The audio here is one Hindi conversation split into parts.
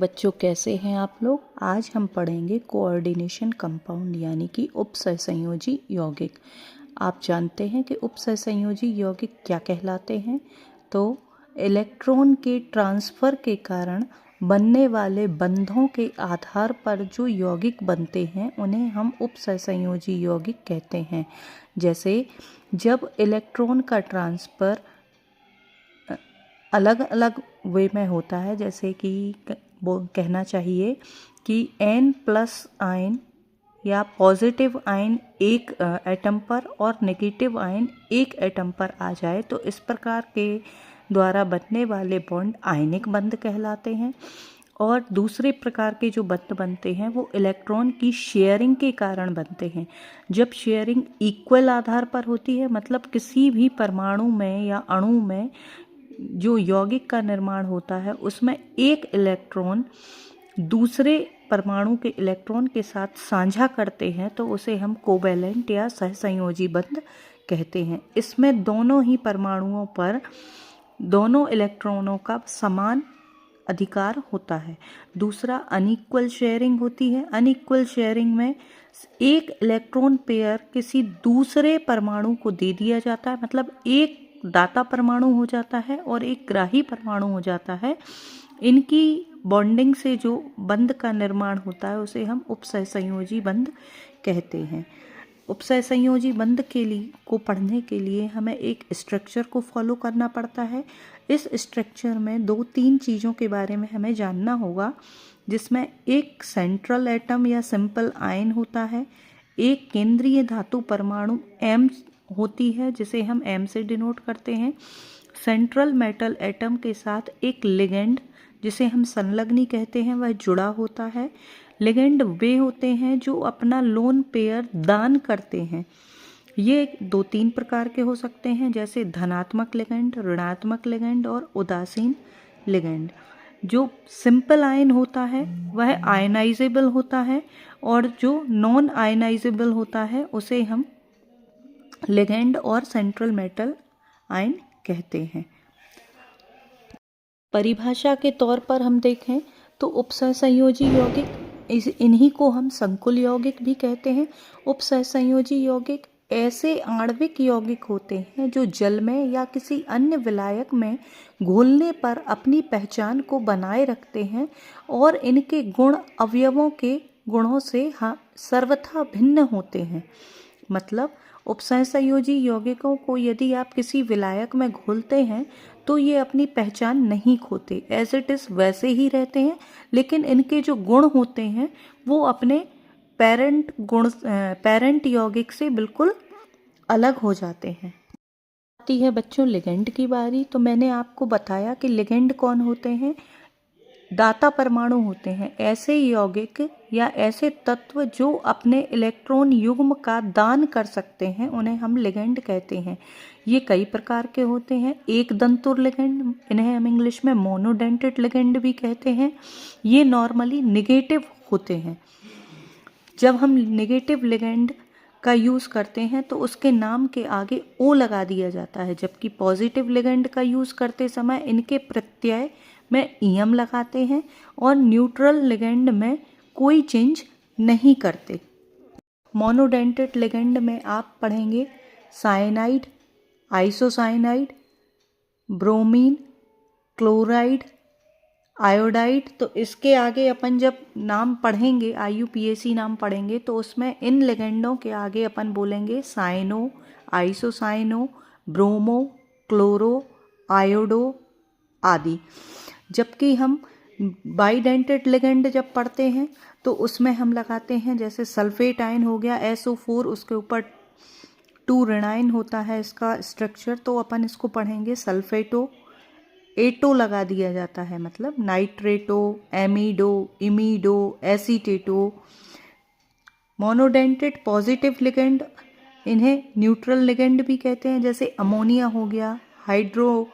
बच्चों, कैसे हैं आप लोग। आज हम पढ़ेंगे कोऑर्डिनेशन कंपाउंड यानी कि उपसहसंयोजी यौगिक। आप जानते हैं कि उपसहसंयोजी यौगिक क्या कहलाते हैं। तो इलेक्ट्रॉन के ट्रांसफ़र के कारण बनने वाले बंधों के आधार पर जो यौगिक बनते हैं उन्हें हम उपसहसंयोजी यौगिक कहते हैं। जैसे जब इलेक्ट्रॉन का ट्रांसफ़र अलग अलग वे में होता है, जैसे कि वो कहना चाहिए कि N+ आयन या पॉजिटिव आयन एक एटम पर और नेगेटिव आयन एक एटम पर आ जाए, तो इस प्रकार के द्वारा बनने वाले बॉन्ड आयनिक बंध कहलाते हैं। और दूसरे प्रकार के जो बंध बनते हैं वो इलेक्ट्रॉन की शेयरिंग के कारण बनते हैं। जब शेयरिंग इक्वल आधार पर होती है, मतलब किसी भी परमाणु में या अणु में जो यौगिक का निर्माण होता है उसमें एक इलेक्ट्रॉन दूसरे परमाणु के इलेक्ट्रॉन के साथ साझा करते हैं, तो उसे हम कोवैलेंट या सहसंयोजी बंध कहते हैं। इसमें दोनों ही परमाणुओं पर दोनों इलेक्ट्रॉनों का समान अधिकार होता है। दूसरा, अनइक्वल शेयरिंग होती है। अनइक्वल शेयरिंग में एक इलेक्ट्रॉन पेयर किसी दूसरे परमाणु को दे दिया जाता है, मतलब एक दाता परमाणु हो जाता है और एक ग्राही परमाणु हो जाता है। इनकी बॉन्डिंग से जो बंध का निर्माण होता है उसे हम उपसहसंयोजी बंध कहते हैं। उपसहसंयोजी बंध को पढ़ने के लिए हमें एक स्ट्रक्चर को फॉलो करना पड़ता है। इस स्ट्रक्चर में 2-3 चीज़ों के बारे में हमें जानना होगा, जिसमें एक सेंट्रल एटम या सिंपल आयन होता है, एक केंद्रीय धातु परमाणु M होती है जिसे हम M से डिनोट करते हैं। सेंट्रल मेटल एटम के साथ एक लिगेंड जिसे हम संलग्नी कहते हैं वह जुड़ा होता है। लिगेंड वे होते हैं जो अपना लोन पेयर दान करते हैं। ये 2-3 प्रकार के हो सकते हैं, जैसे धनात्मक लिगेंड, ऋणात्मक लिगेंड और उदासीन लिगेंड। जो सिंपल आयन होता है वह आयनाइजेबल होता है और जो नॉन आयनाइजेबल होता है उसे हम लिगेंड और सेंट्रल मेटल आयन कहते हैं। परिभाषा के तौर पर हम देखें तो उपसहसंयोजी यौगिक इन्हीं को हम संकुल यौगिक भी कहते हैं। उपसहसंयोजी यौगिक ऐसे आणविक यौगिक होते हैं जो जल में या किसी अन्य विलायक में घुलने पर अपनी पहचान को बनाए रखते हैं और इनके गुण अवयवों के गुणों से सर्वथा भिन्न होते हैं। मतलब उपसहसंयोजी यौगिकों को यदि आप किसी विलायक में घोलते हैं तो ये अपनी पहचान नहीं खोते, एज इट इज़ वैसे ही रहते हैं, लेकिन इनके जो गुण होते हैं वो अपने पेरेंट यौगिक से बिल्कुल अलग हो जाते हैं। आती है बच्चों लिगेंड की बारी। तो मैंने आपको बताया कि लिगेंड कौन होते हैं। दाता परमाणु होते हैं ऐसे यौगिक या ऐसे तत्व जो अपने इलेक्ट्रॉन युग्म का दान कर सकते हैं, उन्हें हम लिगेंड कहते हैं। ये कई प्रकार के होते हैं। एक दंतुर लिगेंड, इन्हें हम इंग्लिश में मोनोडेंटेड लिगेंड भी कहते हैं। ये नॉर्मली नेगेटिव होते हैं। जब हम नेगेटिव लिगेंड का यूज़ करते हैं तो उसके नाम के आगे O लगा दिया जाता है, जबकि पॉजिटिव लिगेंड का यूज़ करते समय इनके प्रत्यय में EM लगाते हैं और न्यूट्रल लिगेंड में कोई चेंज नहीं करते। मोनोडेंटेड लिगेंड में आप पढ़ेंगे cyanide, isocyanide, bromine, chloride, iodide. तो इसके आगे अपन जब नाम पढ़ेंगे, IUPAC नाम पढ़ेंगे, तो उसमें इन लिगेंडों के आगे अपन बोलेंगे cyano, isocyano, bromo, chloro, iodo आदि। जबकि हम बाइडेंटेड लिगेंड जब पढ़ते हैं तो उसमें हम लगाते हैं, जैसे सल्फेट आयन हो गया SO4, उसके ऊपर 2 ऋणायन होता है इसका स्ट्रक्चर, तो अपन इसको पढ़ेंगे सल्फेटो। एटो लगा दिया जाता है, मतलब नाइट्रेटो, एमिडो, इमिडो, एसीटेटो। मोनोडेंटेड पॉजिटिव लिगेंड, इन्हें न्यूट्रल लिगेंड भी कहते हैं, जैसे अमोनिया हो गया, हाइड्रो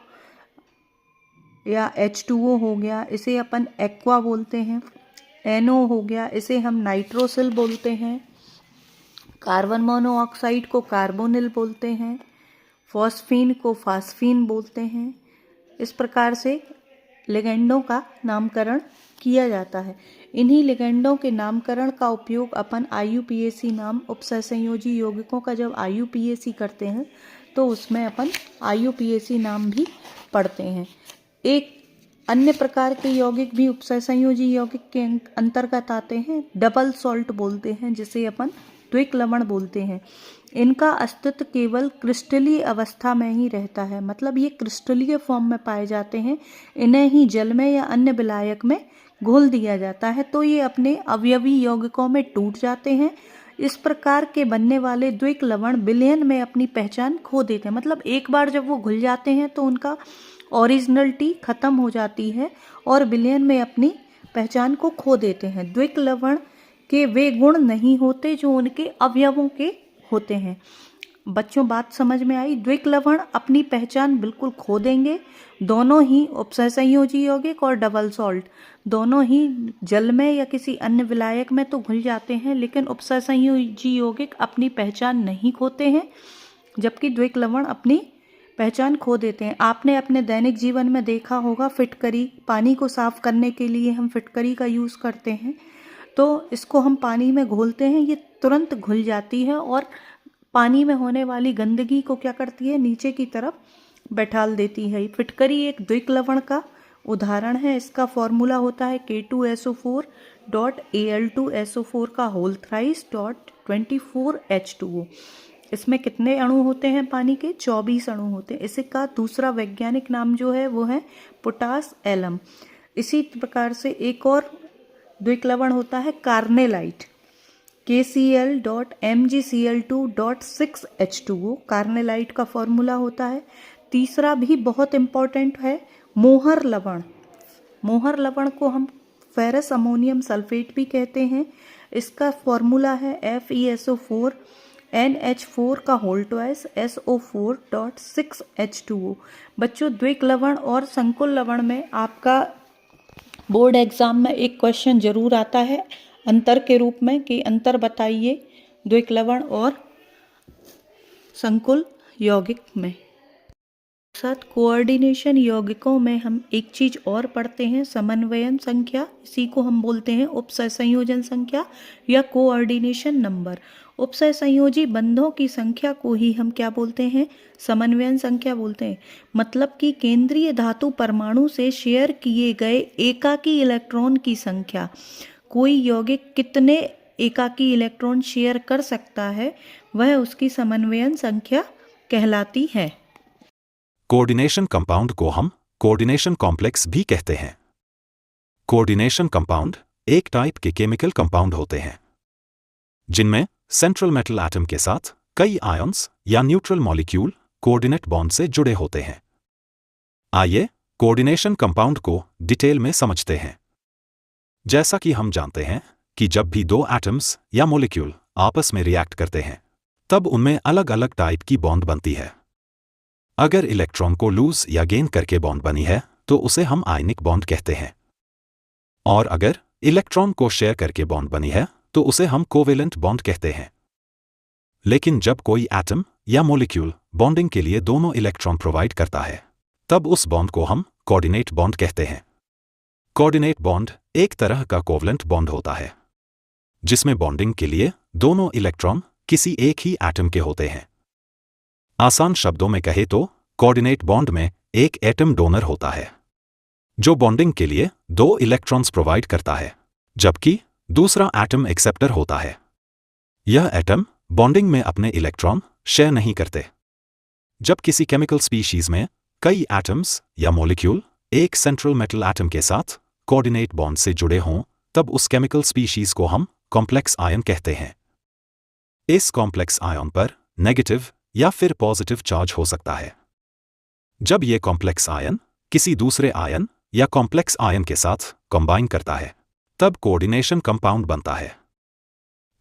या H2O हो गया, इसे अपन एक्वा बोलते हैं। NO हो गया, इसे हम नाइट्रोसिल बोलते हैं। कार्बन मोनोऑक्साइड को कार्बोनिल बोलते हैं। फॉस्फीन को फास्फीन बोलते हैं। इस प्रकार से लिगेंडों का नामकरण किया जाता है। इन्हीं लिगेंडों के नामकरण का उपयोग अपन IUPAC नाम उपसहसंयोजी यौगिकों का जब IUPAC करते हैं तो उसमें अपन IUPAC नाम भी पढ़ते हैं। एक अन्य प्रकार के यौगिक भी उपसहसंयोजी यौगिक के अंतर्गत आते हैं, डबल सॉल्ट बोलते हैं, जिसे अपन द्विक लवण बोलते हैं। इनका अस्तित्व केवल क्रिस्टलीय अवस्था में ही रहता है, मतलब ये क्रिस्टलीय फॉर्म में पाए जाते हैं। इन्हें ही जल में या अन्य विलायक में घोल दिया जाता है तो ये अपने अवयवी यौगिकों में टूट जाते हैं। इस प्रकार के बनने वाले द्विक लवण विलयन में अपनी पहचान खो देते हैं, मतलब एक बार जब वो घुल जाते हैं तो उनका ओरिजिनलिटी खत्म हो जाती है और विलयन में अपनी पहचान को खो देते हैं। द्विक लवण के वे गुण नहीं होते जो उनके अवयवों के होते हैं। बच्चों बात समझ में आई? द्विक लवण अपनी पहचान बिल्कुल खो देंगे। दोनों ही उपसहसंयोजी यौगिक और डबल सॉल्ट दोनों ही जल में या किसी अन्य विलायक में तो घुल जाते हैं, लेकिन उपसहसंयोजी यौगिक अपनी पहचान नहीं खोते हैं, जबकि द्विक लवण अपनी पहचान खो देते हैं। आपने अपने दैनिक जीवन में देखा होगा, फिटकरी, पानी को साफ करने के लिए हम फिटकरी का यूज़ करते हैं, तो इसको हम पानी में घोलते हैं, ये तुरंत घुल जाती है और पानी में होने वाली गंदगी को क्या करती है, नीचे की तरफ बैठाल देती है। फिटकरी एक द्विक लवण का उदाहरण है। इसका फॉर्मूला होता है K2SO4.Al2SO4 का होल थ्राइस .24H2O। इसमें कितने अणु होते हैं पानी के? 24 अणु होते हैं। इसका दूसरा वैज्ञानिक नाम जो है वो है पोटास एलम। इसी प्रकार से एक और द्विक लवण होता है कार्नेलाइट, KCl.MgCl2.6H2O। कार्नेलाइट का फॉर्मूला होता है। तीसरा भी बहुत इंपॉर्टेंट है, मोहर लवण। मोहर लवण को हम फेरस अमोनियम सल्फेट भी कहते हैं। इसका फॉर्मूला है FeSO4NH4 का होल ट्वाइस SO4.6H2O। बच्चों द्विक लवण और संकुल लवण में आपका बोर्ड एग्जाम में एक क्वेश्चन जरूर आता है अंतर के रूप में कि अंतर बताइए द्विक लवण और संकुल यौगिक में। साथ कोऑर्डिनेशन यौगिकों में हम एक चीज और पढ़ते हैं, समन्वयन संख्या। इसी को हम बोलते हैं उपसहसंयोजन संख्या या कोऑर्डिनेशन नंबर। उपसहसंयोजी बंधों की संख्या को ही हम क्या बोलते हैं? समन्वयन संख्या बोलते हैं। मतलब कि केंद्रीय धातु परमाणु से शेयर किए गए एकाकी इलेक्ट्रॉन की संख्या। कोई यौगिक कितने एकाकी इलेक्ट्रॉन शेयर कर सकता है, वह उसकी समन्वयन संख्या कहलाती है। कोऑर्डिनेशन कंपाउंड को हम कोऑर्डिनेशन कॉम्प्लेक्स भी कहते हैं। कोऑर्डिनेशन कंपाउंड एक टाइप के केमिकल कंपाउंड होते हैं जिनमें सेंट्रल मेटल एटम के साथ कई आयंस या न्यूट्रल मॉलिक्यूल कोऑर्डिनेट बॉन्ड से जुड़े होते हैं। आइए कोऑर्डिनेशन कंपाउंड को डिटेल में समझते हैं। जैसा कि हम जानते हैं कि जब भी दो एटम्स या मॉलिक्यूल आपस में रिएक्ट करते हैं तब उनमें अलग अलग टाइप की बॉन्ड बनती है। अगर इलेक्ट्रॉन को लूज या गेन करके बॉन्ड बनी है तो उसे हम आयनिक बॉन्ड कहते हैं, और अगर इलेक्ट्रॉन को शेयर करके बॉन्ड बनी है तो उसे हम कोवेलेंट बॉन्ड कहते हैं। लेकिन जब कोई एटम या मॉलिक्यूल बॉन्डिंग के लिए दोनों इलेक्ट्रॉन प्रोवाइड करता है तब उस बॉन्ड को हम कोऑर्डिनेट बॉन्ड कहते हैं। कोऑर्डिनेट बॉन्ड एक तरह का कोवेलेंट बॉन्ड होता है जिसमें बॉन्डिंग के लिए दोनों इलेक्ट्रॉन किसी एक ही एटम के होते हैं। आसान शब्दों में कहे तो कोऑर्डिनेट बॉन्ड में एक एटम डोनर होता है जो बॉन्डिंग के लिए दो इलेक्ट्रॉन्स प्रोवाइड करता है, जबकि दूसरा एटम एक्सेप्टर होता है। यह एटम बॉन्डिंग में अपने इलेक्ट्रॉन शेयर नहीं करते। जब किसी केमिकल स्पीशीज में कई एटम्स या मॉलिक्यूल एक सेंट्रल मेटल एटम के साथ कोऑर्डिनेट बॉन्ड से जुड़े हों तब उस केमिकल स्पीशीज को हम कॉम्प्लेक्स आयन कहते हैं। इस कॉम्प्लेक्स आयन पर नेगेटिव या फिर पॉजिटिव चार्ज हो सकता है। जब यह कॉम्प्लेक्स आयन किसी दूसरे आयन या कॉम्प्लेक्स आयन के साथ कंबाइन करता है तब कोऑर्डिनेशन कंपाउंड बनता है।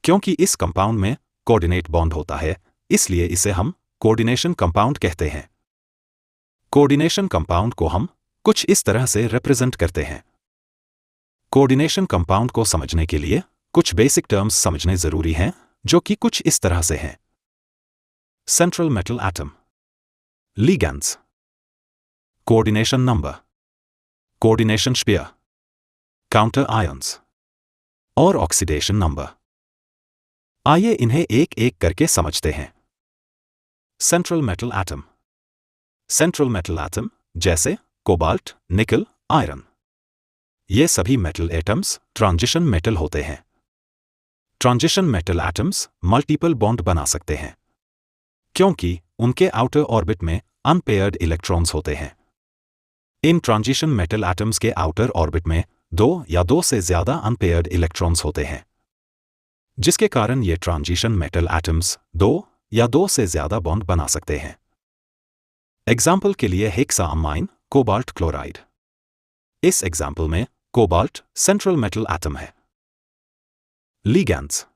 क्योंकि इस कंपाउंड में कोऑर्डिनेट बॉन्ड होता है इसलिए इसे हम कोऑर्डिनेशन कंपाउंड कहते हैं। कोऑर्डिनेशन कंपाउंड को हम कुछ इस तरह से रिप्रेजेंट करते हैं। कोऑर्डिनेशन कंपाउंड को समझने के लिए कुछ बेसिक टर्म्स समझने जरूरी हैं जो कि कुछ इस तरह से हैं। Central metal atom, ligands, coordination number, coordination sphere, counter ions और ऑक्सीडेशन नंबर। आइए इन्हें एक एक करके समझते हैं। Central metal atom. Central metal atom जैसे कोबाल्ट, निकल, आयरन, ये सभी मेटल एटम्स ट्रांजिशन मेटल होते हैं। Transition metal atoms multiple bond बना सकते हैं क्योंकि उनके आउटर ऑर्बिट में अनपेयर्ड इलेक्ट्रॉन्स होते हैं। इन ट्रांजिशन मेटल एटम्स के आउटर ऑर्बिट में दो या दो से ज्यादा अनपेयर्ड इलेक्ट्रॉन्स होते हैं, जिसके कारण ये ट्रांजिशन मेटल एटम्स दो या दो से ज्यादा बॉन्ड बना सकते हैं। एग्जाम्पल के लिए हेक्साअमाइन कोबाल्ट क्लोराइड। इस एग्जाम्पल में कोबाल्ट सेंट्रल मेटल एटम है। लिगैंड्स।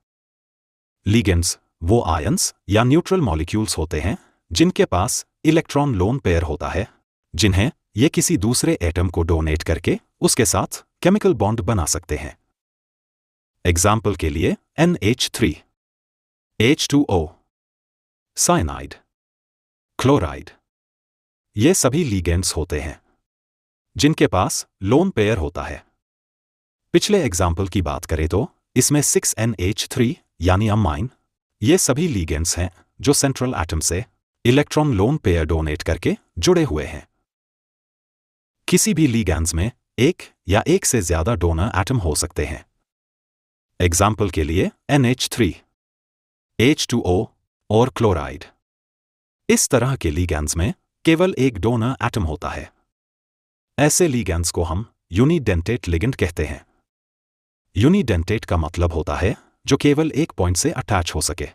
लिगैंड्स वो आयंस या न्यूट्रल मॉलिक्यूल्स होते हैं जिनके पास इलेक्ट्रॉन लोन पेयर होता है, जिन्हें ये किसी दूसरे एटम को डोनेट करके उसके साथ केमिकल बॉन्ड बना सकते हैं। एग्जाम्पल के लिए NH3, H2O, साइनाइड, क्लोराइड, ये सभी लिगैंड्स होते हैं जिनके पास लोन पेयर होता है। पिछले एग्जाम्पल की बात करें तो इसमें 6NH3 यानी अमाइन, ये सभी लिगैंड्स हैं जो सेंट्रल एटम से इलेक्ट्रॉन लोन पेयर डोनेट करके जुड़े हुए हैं। किसी भी लिगैंड्स में एक या एक से ज्यादा डोनर एटम हो सकते हैं। एग्जाम्पल के लिए NH3, H2O और क्लोराइड। इस तरह के लिगैंड्स में केवल एक डोनर एटम होता है। ऐसे लिगैंड्स को हम यूनिडेंटेट लिगेंड कहते हैं। यूनिडेंटेट का मतलब होता है जो केवल एक पॉइंट से अटैच हो सके।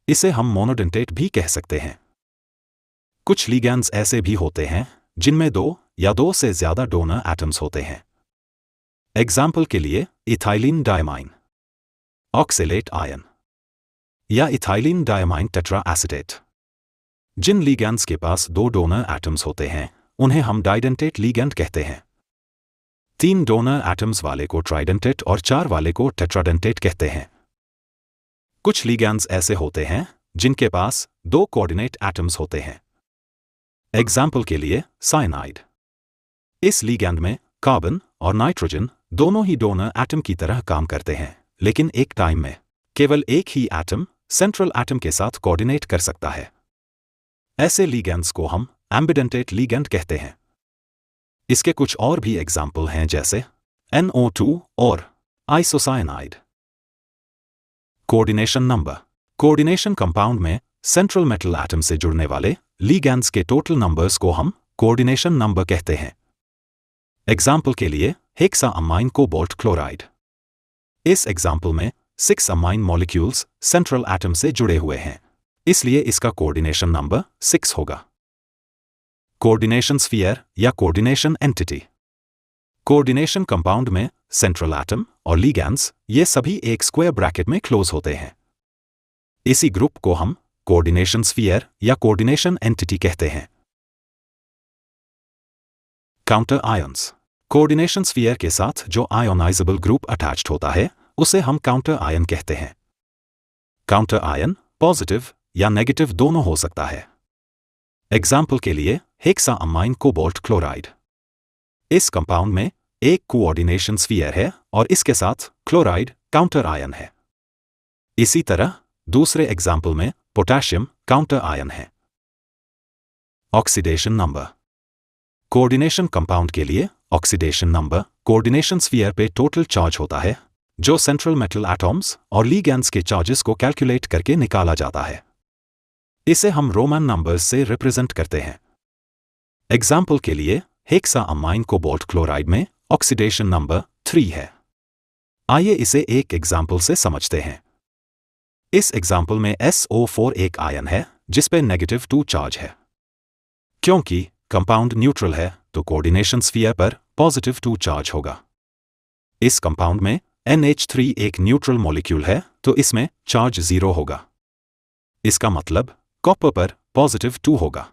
इसे हम मोनोडेंटेट भी कह सकते हैं। कुछ लिगैंड्स ऐसे भी होते हैं जिनमें दो या दो से ज्यादा डोनर एटम्स होते हैं। एग्जाम्पल के लिए इथाइलिन डायमाइन, ऑक्सलेट आयन या इथाइलिन डायमाइन टेट्रा एसिटेट। जिन लिगैंड्स के पास दो डोनर एटम्स होते हैं उन्हें हम डाइडेंटेट लिगैंड कहते हैं। 3 डोनर एटम्स वाले को ट्राइडेंटेट और 4 वाले को टेट्राडेंटेट कहते हैं। कुछ लिगैंड्स ऐसे होते हैं जिनके पास 2 कोऑर्डिनेट एटम्स होते हैं। एग्जाम्पल के लिए साइनाइड। इस लिगैंड में कार्बन और नाइट्रोजन दोनों ही डोनर एटम की तरह काम करते हैं, लेकिन एक टाइम में केवल एक ही एटम सेंट्रल एटम के साथ कोऑर्डिनेट कर सकता है। ऐसे लिगैंड्स को हम एम्बिडेंटेट लिगैंड कहते हैं। इसके कुछ और भी एग्जाम्पल हैं जैसे NO2 और isocyanide. Coordination number. Coordination compound में सेंट्रल मेटल एटम से जुड़ने वाले लिगैंड्स के टोटल नंबर्स को हम कोऑर्डिनेशन नंबर कहते हैं। एग्जाम्पल के लिए हेक्साअमाइन कोबाल्ट क्लोराइड। इस एग्जाम्पल में 6 अमाइन मॉलिक्यूल्स सेंट्रल एटम से जुड़े हुए हैं, इसलिए इसका कोऑर्डिनेशन नंबर 6 होगा। कोऑर्डिनेशन स्फीयर या कोऑर्डिनेशन एंटिटी। कोऑर्डिनेशन कंपाउंड में सेंट्रल एटम और लिगैंड्स ये सभी एक स्क्वायर ब्रैकेट में क्लोज होते हैं। इसी ग्रुप को हम कोऑर्डिनेशन स्फीयर या कोऑर्डिनेशन एंटिटी कहते हैं। Counter ions. कोऑर्डिनेशन स्फीयर के साथ जो आयोनाइजेबल ग्रुप अटैच्ड होता है उसे हम काउंटर आयन कहते हैं। काउंटर आयन पॉजिटिव या नेगेटिव दोनों हो सकता है। एग्जाम्पल के लिए हेक्साअमाइन कोबाल्ट क्लोराइड। इस कंपाउंड में एक कोऑर्डिनेशन स्फीयर है और इसके साथ क्लोराइड काउंटर आयन है। इसी तरह दूसरे एग्जाम्पल में पोटेशियम काउंटर आयन है। Oxidation number. कोऑर्डिनेशन कंपाउंड के लिए ऑक्सीडेशन नंबर कोऑर्डिनेशन स्फीयर पे टोटल चार्ज होता है, जो सेंट्रल मेटल एटॉम्स और लिगैंड्स के चार्जेस को कैलकुलेट करके निकाला जाता है। इसे हम रोमन नंबर्स से रिप्रेजेंट करते हैं। एग्जाम्पल के लिए हेक्साअमाइन कोबाल्ट क्लोराइड में ऑक्सीडेशन नंबर 3 है। आइए इसे एक एग्जाम्पल से समझते हैं। इस एग्जाम्पल में SO4 एक आयन है जिसपे -2 चार्ज है। क्योंकि कंपाउंड न्यूट्रल है तो कोऑर्डिनेशन स्फीयर पर +2 चार्ज होगा। इस कंपाउंड में NH3 एक न्यूट्रल मॉलिक्यूल है तो इसमें चार्ज 0 होगा। इसका मतलब कॉपर पर +2 होगा।